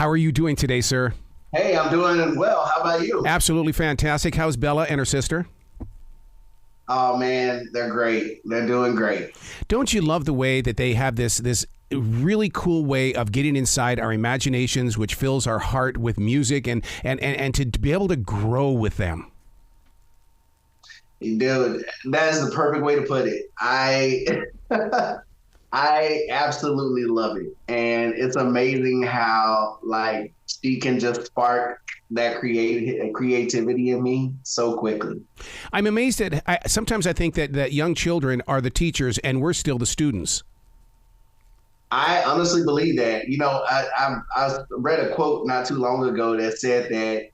How are you doing today, sir? Hey, I'm doing well. How about you? Absolutely fantastic. How's Bella and her sister? Oh man, they're great. They're doing great. Don't you love the way that they have this really cool way of getting inside our imaginations, which fills our heart with music and to be able to grow with them? Dude, that is the perfect way to put it. I absolutely love it. And it's amazing how like she can just spark that creativity in me so quickly. I'm amazed at sometimes I think that young children are the teachers and we're still the students. I honestly believe that. I read a quote not too long ago that said that,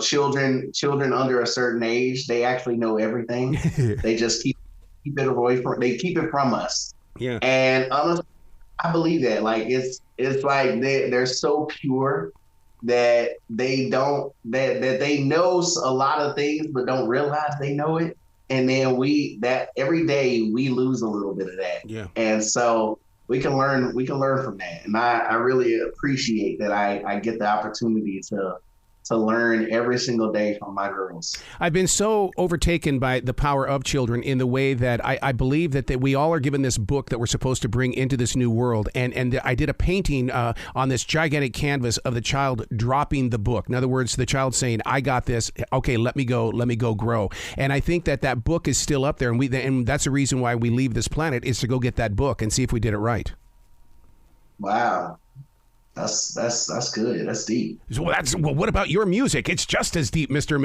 children under a certain age, they actually know everything. They just keep it away they keep it from us. Yeah. And honestly, I believe that. Like it's like they're so pure that they don't that they know a lot of things but don't realize they know it. And then that every day we lose a little bit of that. Yeah. And so we can learn from that. And I really appreciate that I get the opportunity to learn every single day from my girls. I've been so overtaken by the power of children in the way that I believe that we all are given this book that we're supposed to bring into this new world. And I did a painting on this gigantic canvas of the child dropping the book. In other words, the child saying, I got this. Okay, let me go grow. And I think that book is still up there. And that's the reason why we leave this planet is to go get that book and see if we did it right. Wow. That's good. That's deep. Well, what about your music? It's just as deep, Mister.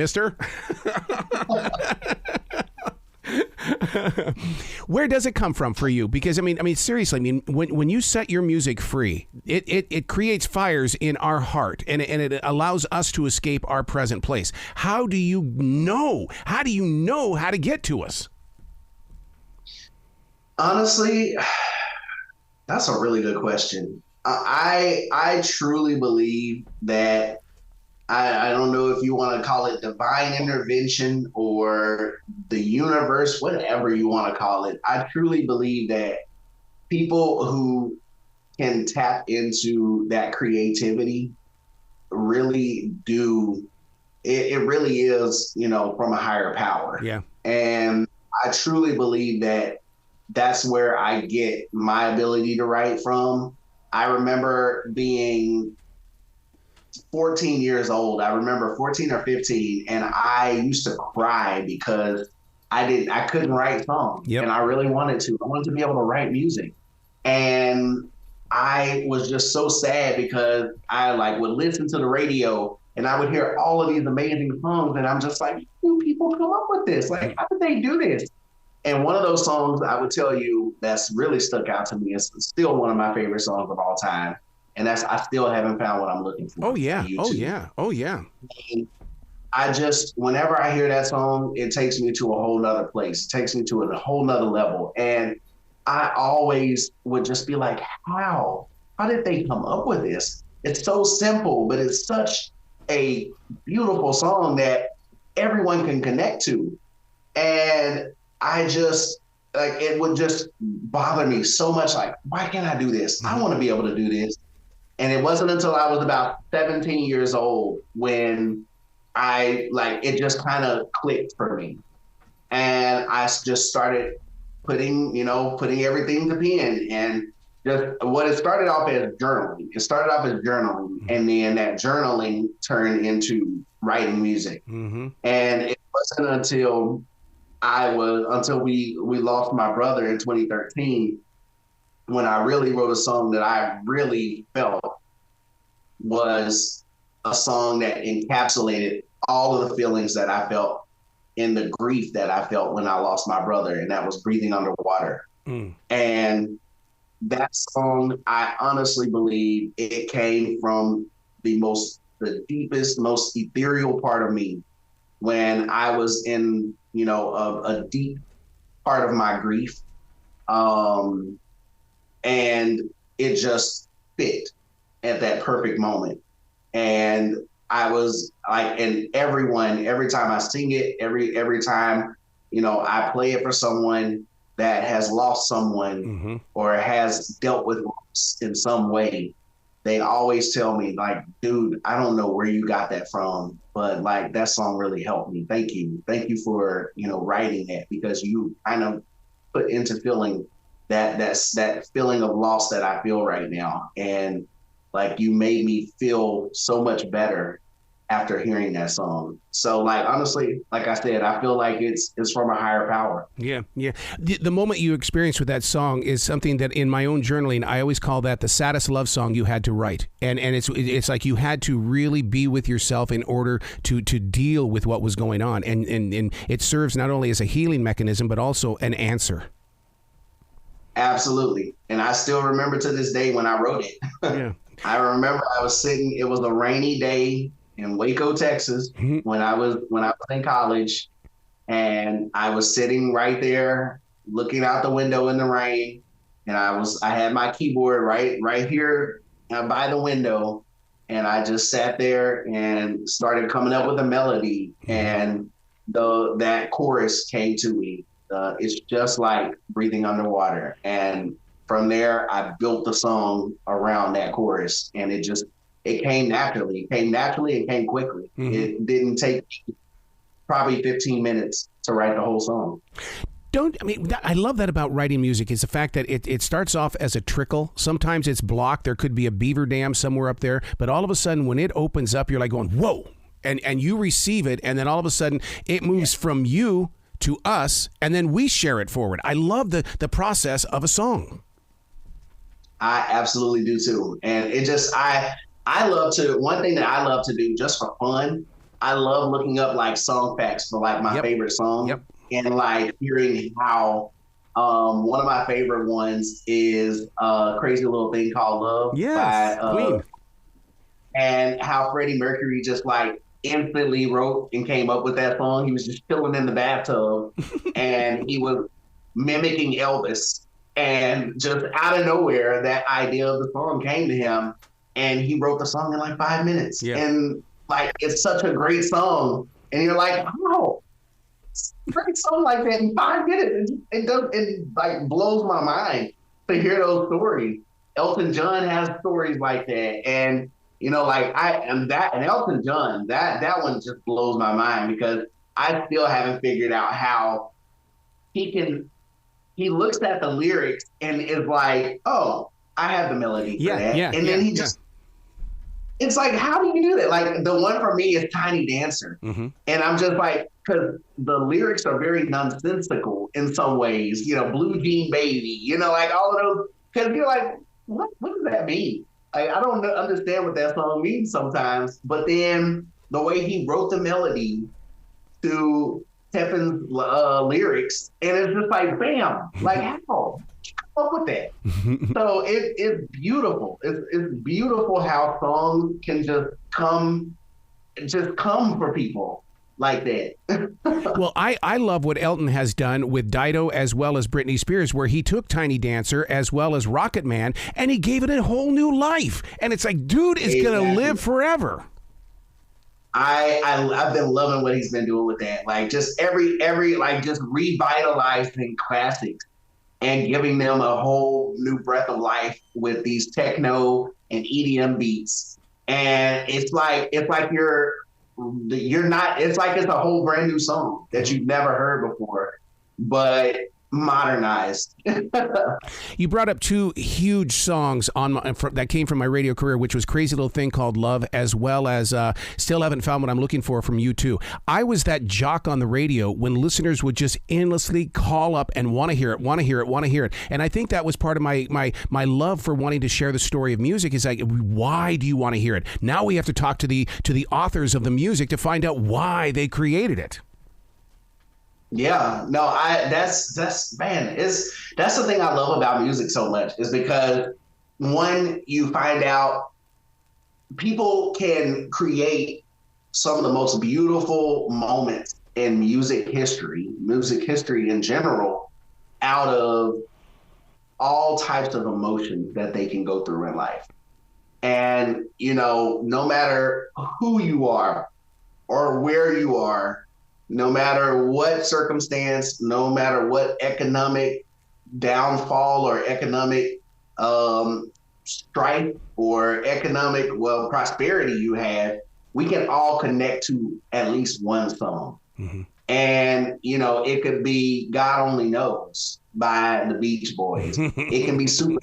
Where does it come from for you? Because I mean, seriously, when you set your music free, it creates fires in our heart, and it allows us to escape our present place. How do you know? How do you know how to get to us? Honestly, that's a really good question. I truly believe that I don't know if you want to call it divine intervention or the universe, whatever you want to call it. I truly believe that people who can tap into that creativity really do. It really is, from a higher power. Yeah. And I truly believe that that's where I get my ability to write from. I remember being 14 years old. I remember 14 or 15, and I used to cry because I couldn't write songs. Yep. And I really wanted to. I wanted to be able to write music. And I was just so sad because I would listen to the radio and I would hear all of these amazing songs, and I'm just like, who people come up with this? Like, how did they do this? And one of those songs I would tell you that's really stuck out to me is still one of my favorite songs of all time. And that's I Still Haven't Found What I'm Looking For. Oh, yeah. Oh, yeah. Oh, yeah. And whenever I hear that song, it takes me to a whole nother place. It takes me to a whole nother level. And I always would just be like, how did they come up with this? It's so simple, but it's such a beautiful song that everyone can connect to. And I just it would just bother me so much. Like, why can't I do this? I want to be able to do this. And it wasn't until I was about 17 years old when it just kind of clicked for me. And I just started putting everything to pen, and just what it started off as journaling. It started off as journaling, and then that journaling turned into writing music. Mm-hmm. And it wasn't until we lost my brother in 2013 when I really wrote a song that I really felt was a song that encapsulated all of the feelings that I felt in the grief that I felt when I lost my brother, and that was Breathing Underwater. And that song, I honestly believe it came from the deepest, most ethereal part of me when I was in, a deep part of my grief. And it just fit at that perfect moment. And I was like, and every time I sing it, every time, I play it for someone that has lost someone or has dealt with loss in some way, they always tell me like, dude, I don't know where you got that from, but like that song really helped me. Thank you. Thank you for, writing that, because you kind of put into feeling that feeling of loss that I feel right now. And like you made me feel so much better after hearing that song. So like honestly, like I said, I feel like it's from a higher power. Yeah, yeah. The moment you experience with that song is something that in my own journaling, I always call that the saddest love song you had to write. And it's like you had to really be with yourself in order to deal with what was going on. And it serves not only as a healing mechanism, but also an answer. Absolutely. And I still remember to this day when I wrote it. Yeah. I remember I was sitting, it was a rainy day in Waco, Texas, when I was in college, and I was sitting right there looking out the window in the rain, and I had my keyboard right here by the window, and I just sat there and started coming up with a melody, and that chorus came to me. It's just like breathing underwater, and from there I built the song around that chorus, and it came naturally. It came naturally and came quickly. It didn't take probably 15 minutes to write the whole song. I love that about writing music is the fact that it starts off as a trickle. Sometimes it's blocked. There could be a beaver dam somewhere up there. But all of a sudden, when it opens up, you're like going, whoa. And you receive it. And then all of a sudden, it moves from you to us. And then we share it forward. I love the process of a song. I absolutely do too. And it just, one thing that I love to do just for fun, I love looking up like song facts for like my favorite song, and like hearing how one of my favorite ones is Crazy Little Thing Called Love. Yes, Queen. And how Freddie Mercury just like instantly wrote and came up with that song. He was just chilling in the bathtub and he was mimicking Elvis, and just out of nowhere that idea of the song came to him. And he wrote the song in like 5 minutes. Yeah. And like, it's such a great song. And you're like, wow, a great song like that in 5 minutes. It like blows my mind to hear those stories. Elton John has stories like that. And, and Elton John, that one just blows my mind, because I still haven't figured out how he looks at the lyrics and is like, oh, I have the melody for that. Yeah, and then he just, it's like, how do you do that? Like the one for me is Tiny Dancer. And I'm just like, because the lyrics are very nonsensical in some ways, Blue Jean Baby, like all of those, because you're like, what does that mean? Like, I don't understand what that song means sometimes. But then the way he wrote the melody to Teffen's lyrics, and it's just like, bam, like how? Up with that. So it's beautiful. It's beautiful how songs can just come for people like that. Well, I love what Elton has done with Dido as well as Britney Spears, where he took Tiny Dancer as well as Rocket Man and he gave it a whole new life. And it's like, dude is gonna live forever. I've been loving what he's been doing with that. Like just every like just revitalizing classics and giving them a whole new breath of life with these techno and EDM beats. And it's like you're not, it's like it's a whole brand new song that you've never heard before, but modernized. You brought up two huge songs that came from my radio career, which was Crazy Little Thing Called Love, as well as Still Haven't Found What I'm Looking For from U2. I was that jock on the radio when listeners would just endlessly call up and want to hear it. And I think that was part of my love for wanting to share the story of music, is like, why do you want to hear it? Now we have to talk to the authors of the music to find out why they created it. Yeah, no, that's the thing I love about music so much, is because one, you find out people can create some of the most beautiful moments in music history in general, out of all types of emotions that they can go through in life. And, no matter who you are or where you are, no matter what circumstance, no matter what economic downfall or economic strife or economic, prosperity you have, we can all connect to at least one song. Mm-hmm. And, it could be God Only Knows by the Beach Boys. It can be Super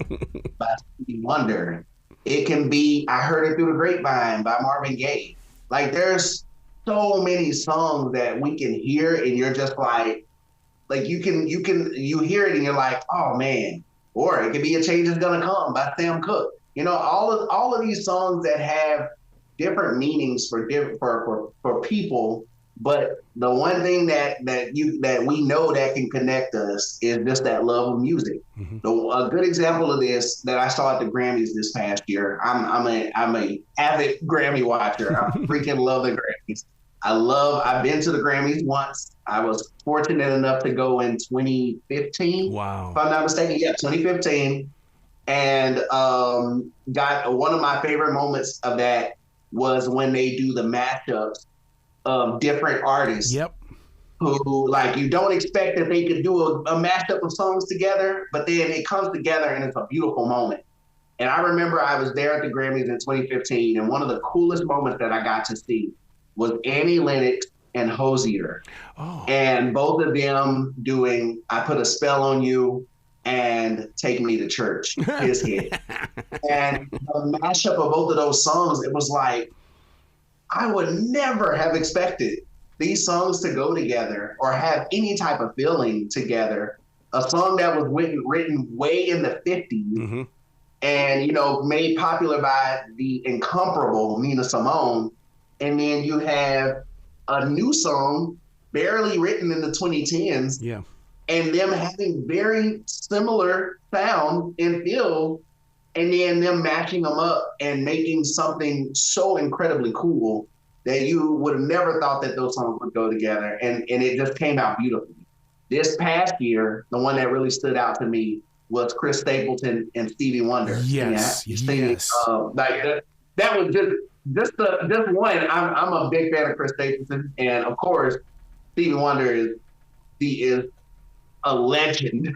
by Stevie Wonder. It can be I Heard It Through the Grapevine by Marvin Gaye. Like, there's so many songs that we can hear, and you're just like you hear it and you're like, oh man. Or it could be A Change Is Gonna Come by Sam Cooke. All of these songs that have different meanings for people. But the one thing that we know that can connect us is just that love of music. Mm-hmm. So a good example of this that I saw at the Grammys this past year. I'm a avid Grammy watcher. I freaking love the Grammys. I've been to the Grammys once. I was fortunate enough to go in 2015. Wow. If I'm not mistaken. Yeah, 2015. And got one of my favorite moments of that was when they do the mashups of different artists. Yep. Who, like, you don't expect that they could do a mashup of songs together, but then it comes together and it's a beautiful moment. And I remember I was there at the Grammys in 2015, and one of the coolest moments that I got to see was Annie Lennox and Hozier. Oh. And both of them doing I Put a Spell on You and Take Me to Church, his hit. And the mashup of both of those songs, it was like, I would never have expected these songs to go together or have any type of feeling together. A song that was written way in the 50s mm-hmm. and, made popular by the incomparable Nina Simone. And then you have a new song barely written in the 2010s. Yeah. And them having very similar sound and feel, and then them matching them up and making something so incredibly cool that you would have never thought that those songs would go together. And it just came out beautifully. This past year, the one that really stood out to me was Chris Stapleton and Stevie Wonder. Yes, yes. That was just one. I'm a big fan of Chris Stapleton, and of course, Stevie Wonder is a legend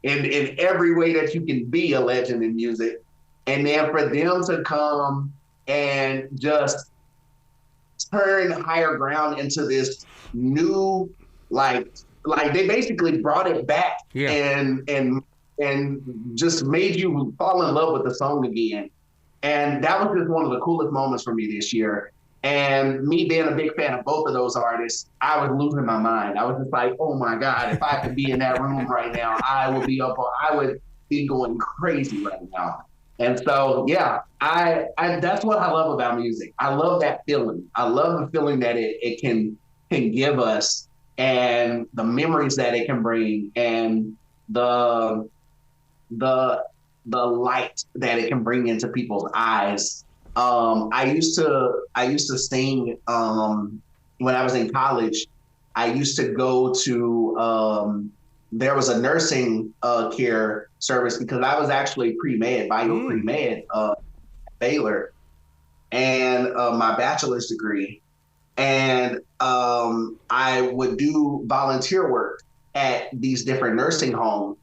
in every way that you can be a legend in music. And then for them to come and just turn Higher Ground into this new, like they basically brought it back. Yeah. and just made you fall in love with the song again. And that was just one of the coolest moments for me this year. And me being a big fan of both of those artists, I was losing my mind. I was just like, oh my God, if I could be in that room right now, I would be going crazy right now. And so, yeah, I that's what I love about music. I love that feeling. I love the feeling that it can give us, and the memories that it can bring, and the light that it can bring into people's eyes. I used to sing when I was in college. I used to go to there was a nursing care service because I was actually pre-med, bio pre-med at Baylor, and my bachelor's degree. And I would do volunteer work at these different nursing homes,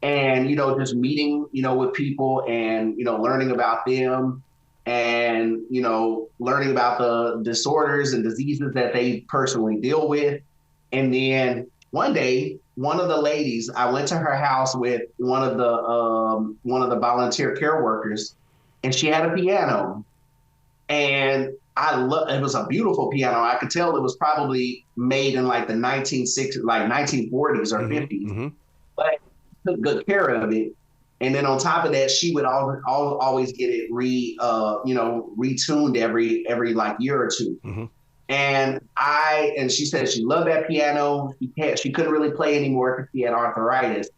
and just meeting with people and learning about them, and learning about the disorders and diseases that they personally deal with. And then one day, one of the ladies, I went to her house with one of the volunteer care workers, and she had a piano, and it was a beautiful piano. I could tell it was probably made in like the 1960s, like 1940s or 50s, mm-hmm. but took good care of it. And then on top of that, she would always get it retuned every like year or two. Mm-hmm. And she said she loved that piano. She couldn't really play anymore because she had arthritis.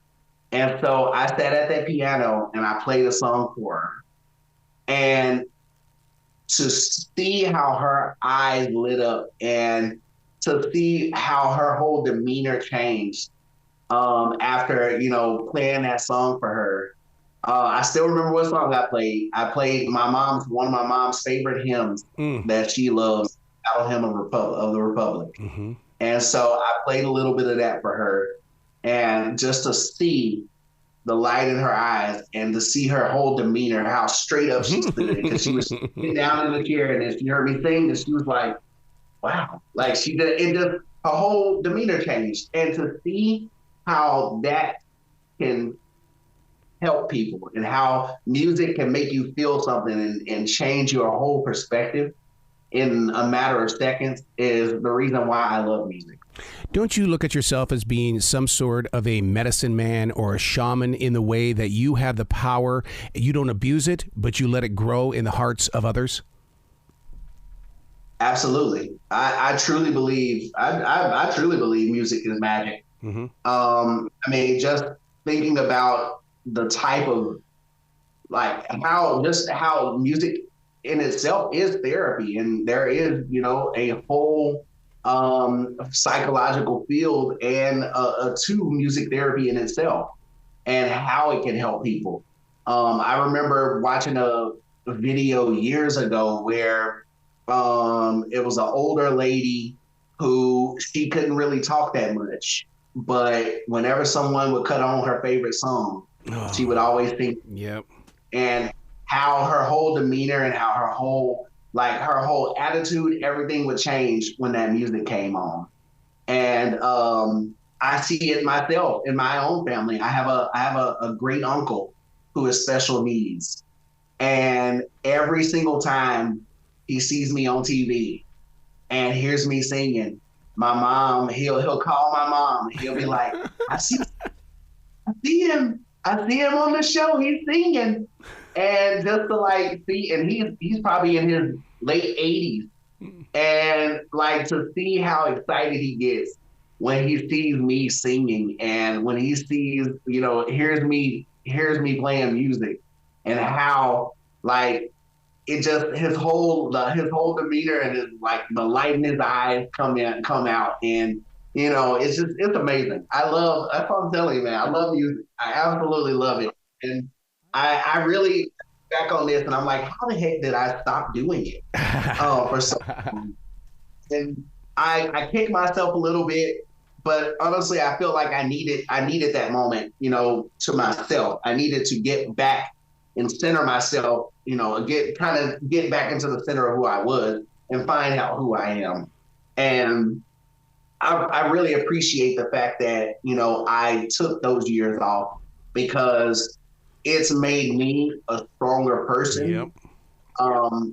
And so I sat at that piano and I played a song for her. And to see how her eyes lit up and to see how her whole demeanor changed after, playing that song for her. I still remember what song I played. I played one of my mom's favorite hymns that she loves, Battle Hymn of the Republic. Mm-hmm. And so I played a little bit of that for her. And just to see the light in her eyes, and to see her whole demeanor, how straight up she stood, because she was sitting down in the chair, and then she heard me sing, and she was like, wow, like she did it. Just her whole demeanor changed, and to see how that can help people and how music can make you feel something and change your whole perspective in a matter of seconds is the reason why I love music. Don't you look at yourself as being some sort of a medicine man or a shaman in the way that you have the power, you don't abuse it, but you let it grow in the hearts of others? Absolutely. I truly believe, I truly believe music is magic. Mm-hmm. I mean, just thinking about the type of, like, how music in itself is therapy, and there is, you know, a whole psychological field and to music therapy in itself, and how it can help people. I remember watching a video years ago where it was an older lady who she couldn't really talk that much, but whenever someone would cut on her favorite song, she would always think. Yep. And how her whole demeanor and how her whole attitude, everything would change when that music came on. And I see it myself in my own family. I have a great uncle who has special needs, and every single time he sees me on TV and hears me singing, my mom, he'll call my mom. He'll be like, I see him on the show. He's singing. And just to like see, and he's probably in his late 80s, and like to see how excited he gets when he sees me singing, and when he sees, you know, hears me playing music, and how like it just his whole demeanor and his, like, the light in his eyes come out, and you know, it's amazing. That's what I'm telling you, man. I love music. I absolutely love it. And I really back on this, and I'm like, how the heck did I stop doing it? For so long? And I kick myself a little bit, but honestly, I feel like I needed that moment, you know, to myself. I needed to get back and center myself, you know, get back into the center of who I was and find out who I am. And I really appreciate the fact that, you know, I took those years off, because it's made me a stronger person. Yep.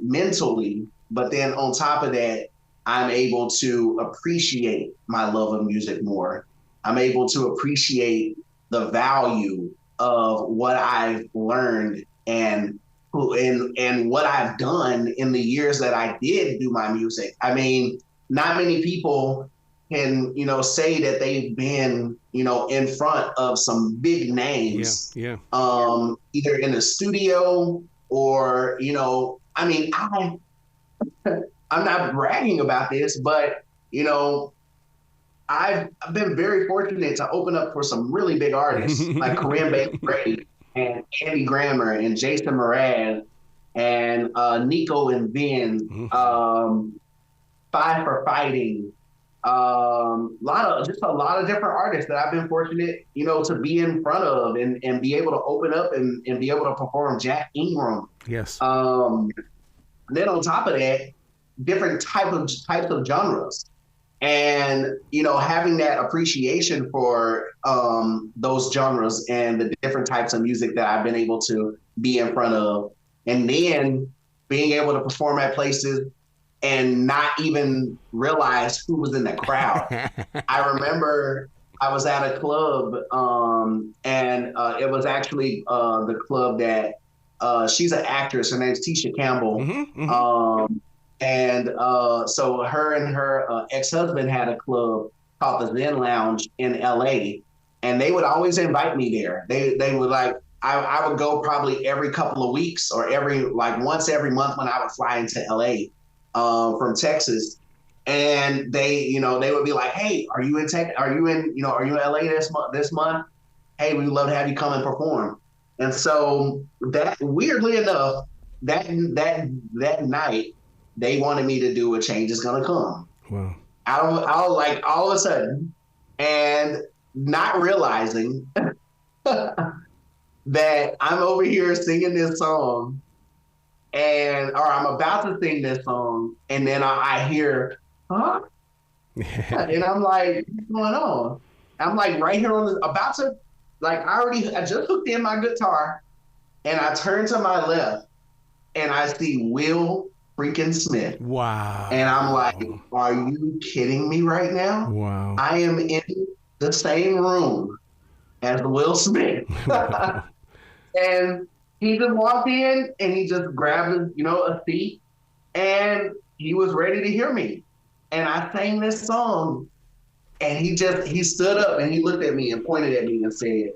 Mentally. But then on top of that, I'm able to appreciate my love of music more. I'm able to appreciate the value of what I've learned and what I've done in the years that I did do my music. I mean, not many people can, you know, say that they've been, you know, in front of some big names. Yeah. Either in the studio or, you know, I mean, I'm not bragging about this, but, you know, I've been very fortunate to open up for some really big artists like Corinne Bailey and Andy Grammer and Jason Mraz and Nico and Ben, Five for Fighting. A lot of different artists that I've been fortunate, you know, to be in front of and be able to open up and be able to perform. Jack Ingram. Yes. Then on top of that, different types of genres, and, you know, having that appreciation for those genres and the different types of music that I've been able to be in front of, and then being able to perform at places and not even realize who was in the crowd. I remember I was at a club, and it was actually the club that she's an actress. Her name's Tisha Campbell. So her and her ex-husband had a club called the Zen Lounge in LA, and they would always invite me there. They would, like, I would go probably every couple of weeks or once every month when I would fly into LA. From Texas, and they would be like, "Hey, are you in LA this month? Hey, we'd love to have you come and perform." And so that, weirdly enough, that night they wanted me to do A Change Is Gonna Come. Wow. I was like, all of a sudden, and not realizing that I'm over here singing this song or I'm about to sing this song, and then I hear, huh? And I'm like, what's going on? I'm like right here on the about to like I just hooked in my guitar and I turn to my left and I see Will freaking Smith. Wow. And I'm like, are you kidding me right now? Wow. I am in the same room as Will Smith. And he just walked in and he just grabbed a seat and he was ready to hear me. And I sang this song and he stood up and he looked at me and pointed at me and said,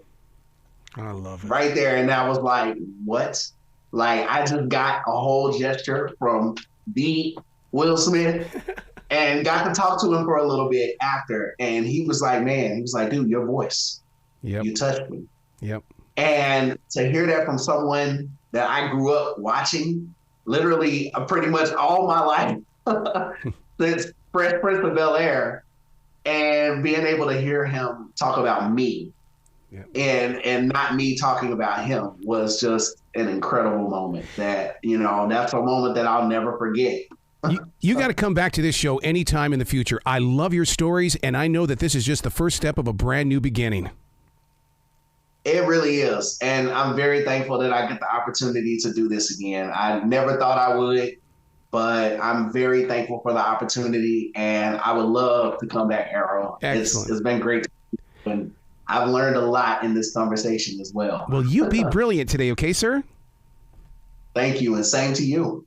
I love it. Right there. And I was like, what? Like, I just got a whole gesture from the Will Smith and got to talk to him for a little bit after. And he was like, man, he was like, dude, your voice, you touched me. Yep. And to hear that from someone that I grew up watching literally pretty much all my life since Fresh Prince of Bel-Air, and being able to hear him talk about me and not me talking about him was just an incredible moment that, that's a moment that I'll never forget. You got to come back to this show anytime in the future. I love your stories, and I know that this is just the first step of a brand new beginning. It really is. And I'm very thankful that I get the opportunity to do this again. I never thought I would, but I'm very thankful for the opportunity, and I would love to come back, Errol. It's been great. And I've learned a lot in this conversation as well. Well, you be brilliant today, okay, sir? Thank you, and same to you.